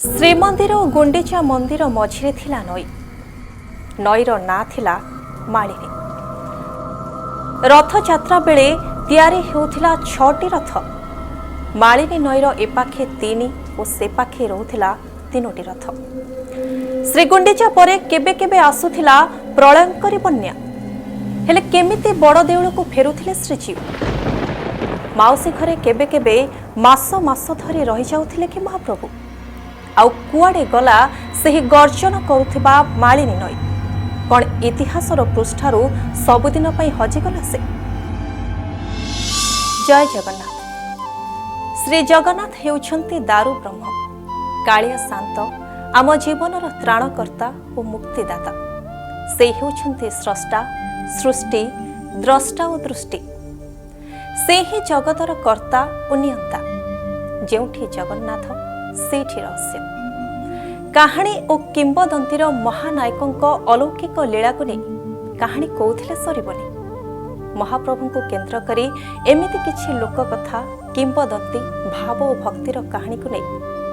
ଶ୍ରୀମନ୍ଦିର ଓ ଗୁଣ୍ଡିଚା ମନ୍ଦିର ମଝିରେ ଥିଲା ନଈ। ନଈର ନାଁ ଥିଲା ମାଳିନୀ। ରଥଯାତ୍ରା ବେଳେ ତିଆରି ହେଉଥିଲା 6ଟି ରଥ। ମାଳିନୀ ନଈର ଏପାଖେ 3 ଓ ସେପାଖେ ରହୁଥିଲା 3ଟି ରଥ। ଶ୍ରୀଗୁଣ୍ଡିଚା ପରେ କେବେ କେବେ ଆସୁଥିଲା ପ୍ରଳୟଙ୍କରୀ ବନ୍ୟା। ହେଲେ କେମିତି ବଡ଼ ଦେଉଳକୁ ଫେରୁଥିଲେ ଶ୍ରୀଜୀଉ? ମାଉସୀ ଘରେ କେବେ କେବେ ମାସ ମାସ ଧରି ରହିଯାଉଥିଲେ କି ମହାପ୍ରଭୁ? ଆଉ କୁଆଡ଼େ ଗଲା ସେହି ଗର୍ଜନ କରୁଥିବା ମାଳିନୀ ନଈ? କ'ଣ ଇତିହାସର ପୃଷ୍ଠାରୁ ସବୁଦିନ ପାଇଁ ହଜିଗଲା ସେ? ଜୟ ଜଗନ୍ନାଥ। ଶ୍ରୀ ଜଗନ୍ନାଥ ହେଉଛନ୍ତି ଦାରୁ ବ୍ରହ୍ମ, କାଳିଆ ଶାନ୍ତ, ଆମ ଜୀବନର ତ୍ରାଣକର୍ତ୍ତା ଓ ମୁକ୍ତିଦାତା। ସେ ହେଉଛନ୍ତି ସ୍ରଷ୍ଟା, ସୃଷ୍ଟି, ଦ୍ରଷ୍ଟା ଓ ଦୃଷ୍ଟି। ସେ ହିଁ ଜଗତର କର୍ତ୍ତା ଓ ନିୟନ୍ତା। ଯେଉଁଠି ଜଗନ୍ନାଥ ସେଇଠି ରହସ୍ୟ। କାହାଣୀ ଓ କିମ୍ବଦନ୍ତୀର ମହାନାୟକଙ୍କ ଅଲୌକିକ ଲୀଳାକୁ ନେଇ କାହାଣୀ କହୁଥିଲେ ସରିବନି। ମହାପ୍ରଭୁଙ୍କୁ କେନ୍ଦ୍ର କରି ଏମିତି କିଛି ଲୋକକଥା, କିମ୍ବଦନ୍ତୀ, ଭାବ ଓ ଭକ୍ତିର କାହାଣୀକୁ ନେଇ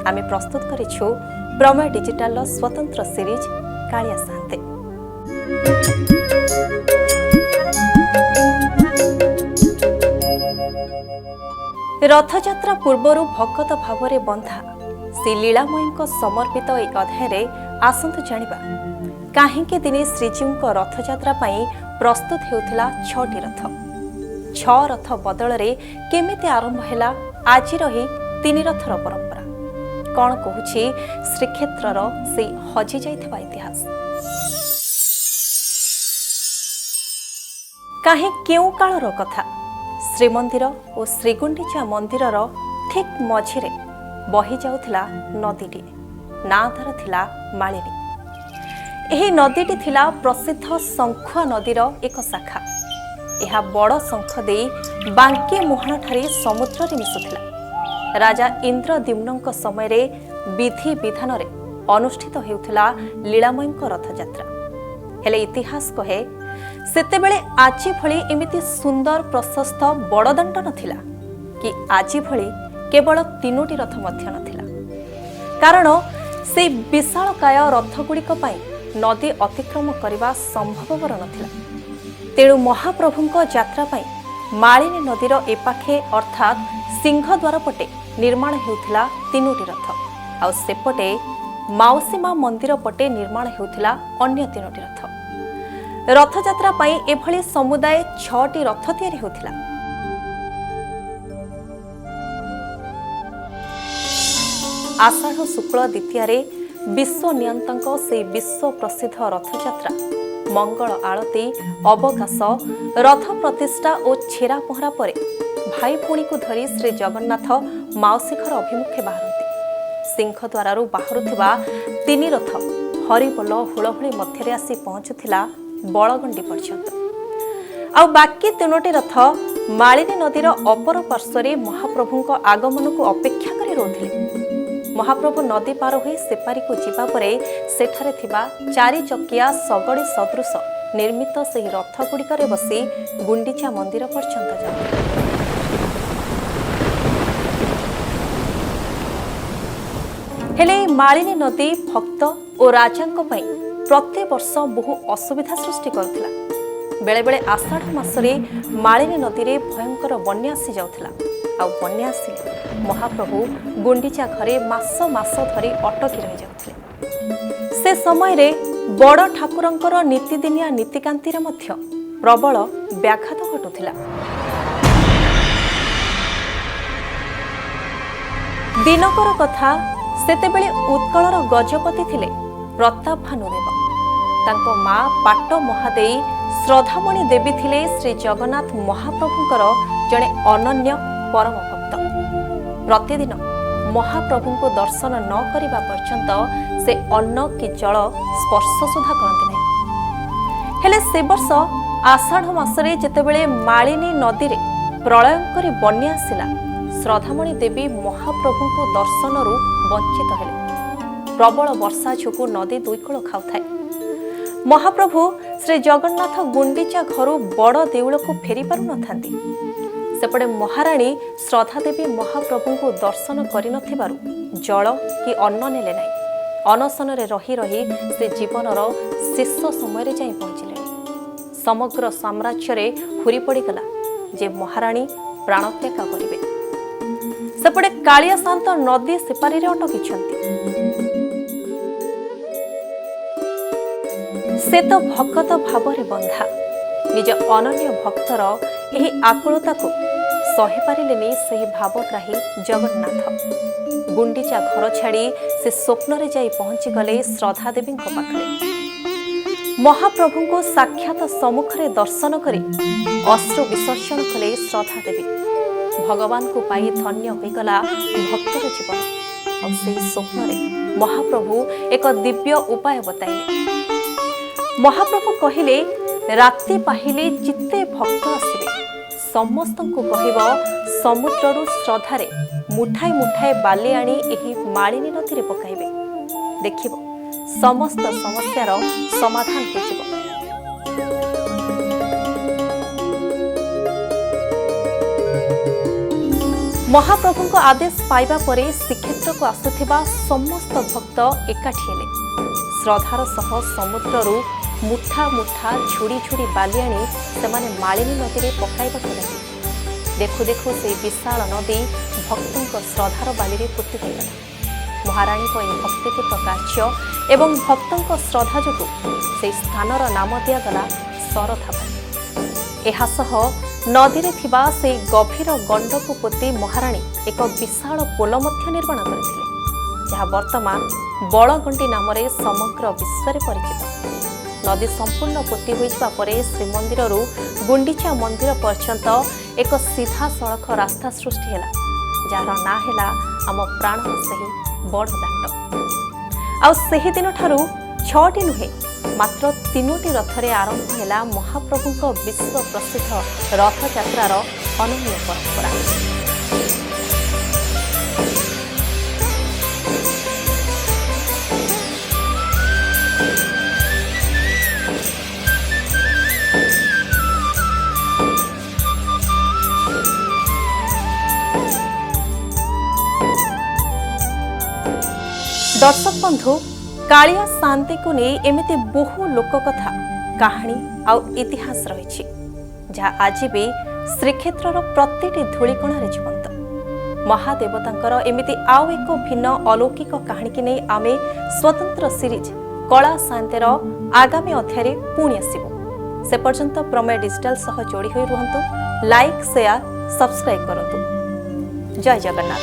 ଆମେ ପ୍ରସ୍ତୁତ କରିଛୁ ପ୍ରମେୟ ଡିଜିଟାଲର ସ୍ୱତନ୍ତ୍ର ସିରିଜ କାଳିଆ ସାନ୍ତେ। ରଥଯାତ୍ରା ପୂର୍ବରୁ ଭକତ ଭାବରେ ବନ୍ଧା ଶ୍ରୀ ଲୀଳାମୟଙ୍କ ସମର୍ପିତ ଏହି ଅଧ୍ୟାୟରେ ଆସନ୍ତୁ ଜାଣିବା କାହିଁକି ଦିନେ ଶ୍ରୀଜୀଉଙ୍କ ରଥଯାତ୍ରା ପାଇଁ ପ୍ରସ୍ତୁତ ହେଉଥିଲା 6ଟି ରଥ। 6 ରଥ ବଦଳରେ କେମିତି ଆରମ୍ଭ ହେଲା ଆଜିର ଏହି 3 ରଥର ପରମ୍ପରା? କ'ଣ କହୁଛି ଶ୍ରୀକ୍ଷେତ୍ରର ସେଇ ହଜିଯାଇଥିବା ଇତିହାସ? କାହିଁ କେଉଁ କାଳର କଥା? ଶ୍ରୀମନ୍ଦିର ଓ ଶ୍ରୀଗୁଣ୍ଡିଚା ମନ୍ଦିରର ଠିକ୍ ମଝିରେ ବହି ଯାଉଥିଲା ନଦୀଟିଏ। ନାଁ ତାର ଥିଲା ମାଳିନୀ। ଏହି ନଦୀଟି ଥିଲା ପ୍ରସିଦ୍ଧ ଶଙ୍ଖୁଆ ନଦୀର ଏକ ଶାଖା। ଏହା ବଡ଼ ଶଙ୍ଖ ଦେଇ ବାଙ୍କି ମୁହାଣଠାରେ ସମୁଦ୍ରରେ ମିଶୁଥିଲା। ରାଜା ଇନ୍ଦ୍ରଦ୍ୟୁମ୍ନଙ୍କ ସମୟରେ ବିଧି ବିଧାନରେ ଅନୁଷ୍ଠିତ ହେଉଥିଲା ଲୀଳାମୟଙ୍କ ରଥଯାତ୍ରା। ହେଲେ ଇତିହାସ କହେ ସେତେବେଳେ ଆଜି ଭଳି ଏମିତି ସୁନ୍ଦର ପ୍ରଶସ୍ତ ବଡ଼ଦାଣ୍ଡ ନଥିଲା କି ଆଜି ଭଳି କେବଳ 3ଟି ରଥ ମଧ୍ୟ ନଥିଲା। କାରଣ ସେହି ବିଶାଳକାୟ ରଥଗୁଡ଼ିକ ପାଇଁ ନଦୀ ଅତିକ୍ରମ କରିବା ସମ୍ଭବପର ନଥିଲା। ତେଣୁ ମହାପ୍ରଭୁଙ୍କ ଯାତ୍ରା ପାଇଁ ମାଳିନୀ ନଦୀର ଏପାଖେ ଅର୍ଥାତ୍ ସିଂହଦ୍ୱାର ପଟେ ନିର୍ମାଣ ହେଉଥିଲା 3ଟି ରଥ, ଆଉ ସେପଟେ ମାଉସୀ ମା ମନ୍ଦିର ପଟେ ନିର୍ମାଣ ହେଉଥିଲା ଅନ୍ୟ 3ଟି ରଥ। ରଥଯାତ୍ରା ପାଇଁ ଏଭଳି ସମୁଦାୟ 6ଟି ରଥ ତିଆରି ହେଉଥିଲା। ଆଷାଢ଼ ଶୁକ୍ଳ ଦ୍ୱିତୀୟାରେ ବିଶ୍ୱ ନିୟନ୍ତଙ୍କ ସେହି ବିଶ୍ୱ ପ୍ରସିଦ୍ଧ ରଥଯାତ୍ରା, ମଙ୍ଗଳ ଆଳତୀ, ଅବକାଶ, ରଥ ପ୍ରତିଷ୍ଠା ଓ ଛେରା ପହଁରା ପରେ ଭାଇ ଭଉଣୀକୁ ଧରି ଶ୍ରୀ ଜଗନ୍ନାଥ ମାଉସୀ ଘର ଅଭିମୁଖେ ବାହାରନ୍ତି। ସିଂହଦ୍ୱାରରୁ ବାହାରୁଥିବା 3 ରଥ ହରିବୋଲ ହୁଳହୁଳି ମଧ୍ୟରେ ଆସି ପହଞ୍ଚୁଥିଲା ବଳଗଣ୍ଡି ପର୍ଯ୍ୟନ୍ତ। ଆଉ ବାକି 3ଟି ରଥ ମାଳିନୀ ନଦୀର ଅପର ପାର୍ଶ୍ୱରେ ମହାପ୍ରଭୁଙ୍କ ଆଗମନକୁ ଅପେକ୍ଷା କରି ରହୁଥିଲେ। ମହାପ୍ରଭୁ ନଦୀ ପାର ହୋଇ ସେପାରିକୁ ଯିବା ପରେ ସେଠାରେ ଥିବା 4 ଚକିଆ ଶଗଡ଼ି ସଦୃଶ ନିର୍ମିତ ସେହି ରଥଗୁଡ଼ିକରେ ବସି ଗୁଣ୍ଡିଚା ମନ୍ଦିର ପର୍ଯ୍ୟନ୍ତ ଯାଉଥିଲେ। ହେଲେ ମାଳିନୀ ନଦୀ ଭକ୍ତ ଓ ରାଜାଙ୍କ ପାଇଁ ପ୍ରତିବର୍ଷ ବହୁ ଅସୁବିଧା ସୃଷ୍ଟି କରୁଥିଲା। ବେଳେବେଳେ ଆଷାଢ଼ ମାସରେ ମାଳିନୀ ନଦୀରେ ଭୟଙ୍କର ବନ୍ୟା ଆସିଯାଉଥିଲା। ଆଉ ବନ୍ୟା ଆସିଲେ ମହାପ୍ରଭୁ ଗୁଣ୍ଡିଚା ଘରେ ମାସ ମାସ ଧରି ଅଟକି ରହିଯାଉଥିଲେ। ସେ ସମୟରେ ବଡ଼ ଠାକୁରଙ୍କର ନୀତିଦିନିଆ ନୀତିକାନ୍ତିରେ ମଧ୍ୟ ପ୍ରବଳ ବ୍ୟାଘାତ ଘଟୁଥିଲା। ଦିନକର କଥା, ସେତେବେଳେ ଉତ୍କଳର ଗଜପତି ଥିଲେ ପ୍ରତାପ ଭାନୁଦେବ। ତାଙ୍କ ମା ପାଟ ମହାଦେଇ ଶ୍ରଦ୍ଧାମଣି ଦେବୀ ଥିଲେ ଶ୍ରୀ ଜଗନ୍ନାଥ ମହାପ୍ରଭୁଙ୍କର ଜଣେ ଅନନ୍ୟ ପରମ ଭକ୍ତ। ପ୍ରତିଦିନ ମହାପ୍ରଭୁଙ୍କୁ ଦର୍ଶନ ନ କରିବା ପର୍ଯ୍ୟନ୍ତ ସେ ଅନ୍ନ କି ଜଳ ସ୍ପର୍ଶ ସୁଦ୍ଧା କରନ୍ତି ନାହିଁ। ହେଲେ ସେ ବର୍ଷ ଆଷାଢ଼ ମାସରେ ଯେତେବେଳେ ମାଳିନୀ ନଦୀରେ ପ୍ରଳୟଙ୍କରୀ ବନ୍ୟା ଆସିଲା, ଶ୍ରଦ୍ଧାମଣି ଦେବୀ ମହାପ୍ରଭୁଙ୍କୁ ଦର୍ଶନରୁ ବଞ୍ଚିତ ହେଲେ। ପ୍ରବଳ ବର୍ଷା ଯୋଗୁଁ ନଦୀ 2 କୂଳ ଖାଉଥାଏ। ମହାପ୍ରଭୁ ଶ୍ରୀ ଜଗନ୍ନାଥ ଗୁଣ୍ଡିଚା ଘରୁ ବଡ଼ ଦେଉଳକୁ ଫେରି ପାରୁନଥାନ୍ତି। सेपटे महाराणी श्रद्धा देवी महाप्रभु को दर्शन कर जल कि अन्न नेले नहीं। अनशन रही रही से जीवनर शेष समय रे जाई पहुंचले। समग्र साम्राज्य रे हुरी पड़गला जे महाराणी प्राणत्याग करेंगे। सेपटे कालिया शांत नदी सेपारी रे अटकी से तो भक्त भाव बंधा निज अनन्य भक्तर यही आकुलता को सही पारिलेनी सही भावग्राही जगन्नाथ। गुंडीचा घर छाड़ी से स्वप्न रे जाई पहुंची गले श्रद्धा देवी पाखरे। महाप्रभु को साक्षात सम्मुख रे दर्शन करी अश्रु विसर्जन कले श्रद्धा देवी। भगवान को पाई धन्य होईगला भक्तर जीवन और से स्वप्न रे महाप्रभु एक दिव्य उपाय बताइले। महाप्रभु कहिले राति पाहिले जिते भक्त आसिबे समस्त को कहब समुद्ररु श्रद्धारे मुठाए मुठाए बाली आनी एही मालिनी नदी रे पकाइबे। देखिबो समस्त समस्यार समाधान होइजिबो। महाप्रभु को आदेश पाइबा परे श्रीक्षेत्र को आसुथिबा समस्त भक्त एकाठी हेले। श्रद्धार सह समुद्ररु मुठा मुठा झुड़ी झुड़ी बाली आनी सेमाने मालिनी नदी रे पकाइबाकु लागिले। देखु देखु से विशाल नदी भक्तों श्रद्धार बाली रे पोती होइगला। महाराणी को यह भक्तिपूत कार्य एवं भक्तों श्रद्धा जोगु से स्थानर नाम दिगला सरथापानी। एहासह नदी रे थिबा से गभीर गंड को पोती महाराणी एक विशाल पोल मध्य निर्माण करथिले, जहा वर्तमान बड़गंडी नाम रे समग्र विश्व रे परिचित। नदी संपूर्ण पोती होइबा परे श्रीमंदिररु गुंडीचा मंदिर पर्यंत एक सीधा सड़क रास्ता सृष्टि हैला, जार ना हैला आम प्राण सही बड़ दांड। आ सही दिन ठारू 6टी नुहे मात्र 3टी रथरे आरंभ हैला महाप्रभुଙ୍କ विश्व प्रसिद्ध रथ यात्रार अनन्य परंपरा। दर्शक बंधु, कालिया शांति को नहीं एमती बहु लोककथा कहानी आउ इतिहास रही, जहाँ आज भी श्रीक्षेत्र प्रतिटी धूलिकणारे जीवंत। महादेवतांकर एमती आउ एक भिन्न अलौकिक कहानी की नहीं आमे स्वतंत्र सीरीज कला शांतिर आगामी अध्याय पुणी आसबू। से पर्यंत प्रमेय डिजिटल सह जोड़ी होई रुहंतु। लाइक शेयर सब्सक्राइब करंतु। जय जगन्नाथ।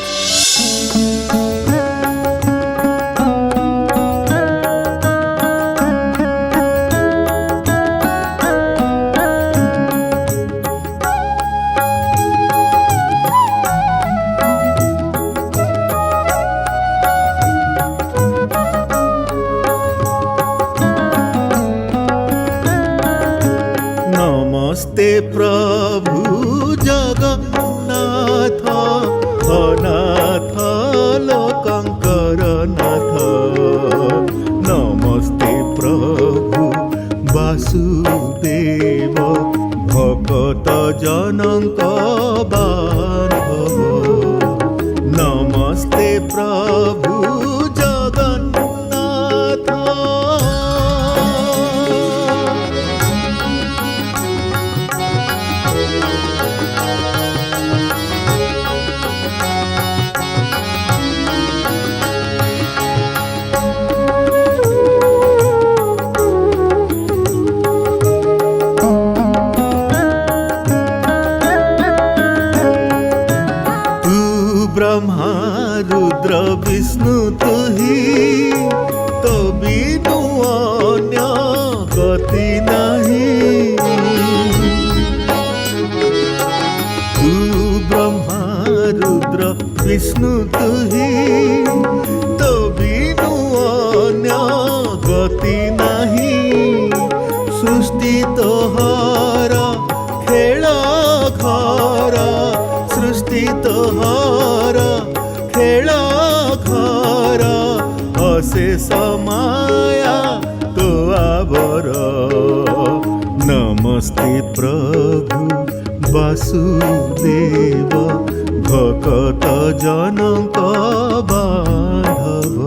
नमस्ते प्रभु जगन्नाथ, अनाथ लोकंकर नाथ। नमस्ते प्रभु वासुदेव, भक्त जनक बांधव। नमस्ते प्रभु जगन्नाथ। ब्रह्मा रुद्र विष्णु तुही, तो बिनु अन्य गति नहीं। तू ब्रह्मा रुद्र विष्णु तुही, तो बिनु अन्य गति नहीं। सृष्टि तोहर खेल घर, सृष्टि तोहर खेल घर। अशेष माया तो आवर। नमस्ते प्रभु ବାସୁଦେବ ଭକତ ଜନକ ବାନ୍ଧବ।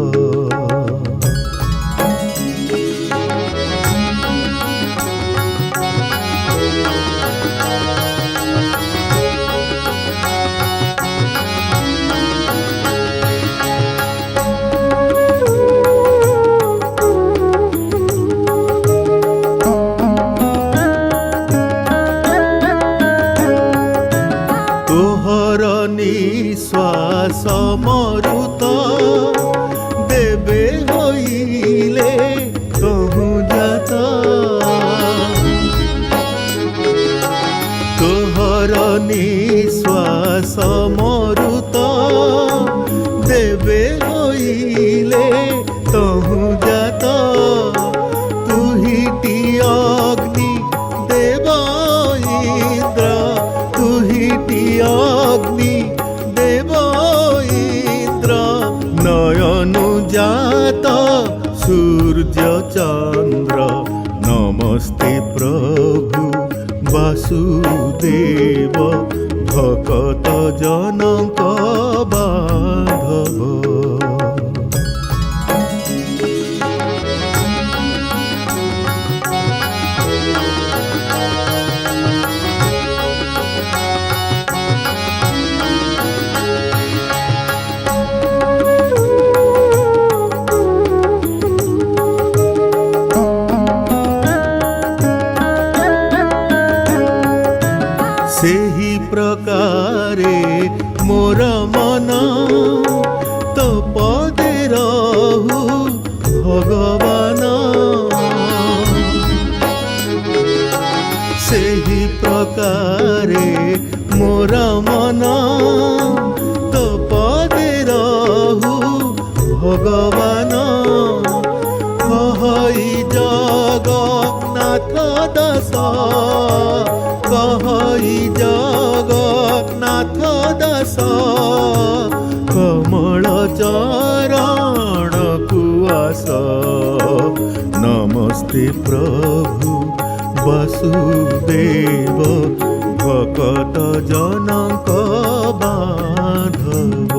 ତୋହର ନିଶ୍ୱାସ ମରୁତ ଦେବେ ହୋଇଲେ କହୁଁ ଜାତ। ତୋହର ନିଶ୍ୱାସ ମରୁତ ଦେବେ ହୋଇଲେ କହୁଁ ଜାତ। ତୁହିଟି ଅଗ୍ନି ଦେବ ଇନ୍ଦ୍ର, ତୁହିଟି ଅଗ୍ନି ଦେବ ଇନ୍ଦ୍ର। ନୟନୁ ଜାତ ସୂର୍ଯ୍ୟ ଚନ୍ଦ୍ର, ନମସ୍ତେ ପ୍ରଭୁ ବାସୁଦେବ ଭକତ ଜନକ ବାନ୍ଧବ। ସେହି ପ୍ରକାରେ ମୋର ମନ ତୋ ପଦେ ରହୁ ଭଗବାନ। ସେହି ପ୍ରକାରେ ମୋର ମନ ତୋ ପଦେ ରହୁ ଭଗବାନ। କହଇ ଜଗନ୍ନାଥ ଦାସ, କହଇ ଜଗନ୍ନାଥ ଦାସ, କମଳ ଚରଣକୁ ଆସ। ନମସ୍ତେ ପ୍ରଭୁ ବାସୁଦେବ ଭକତ ଜନକ ବାନ୍ଧବ।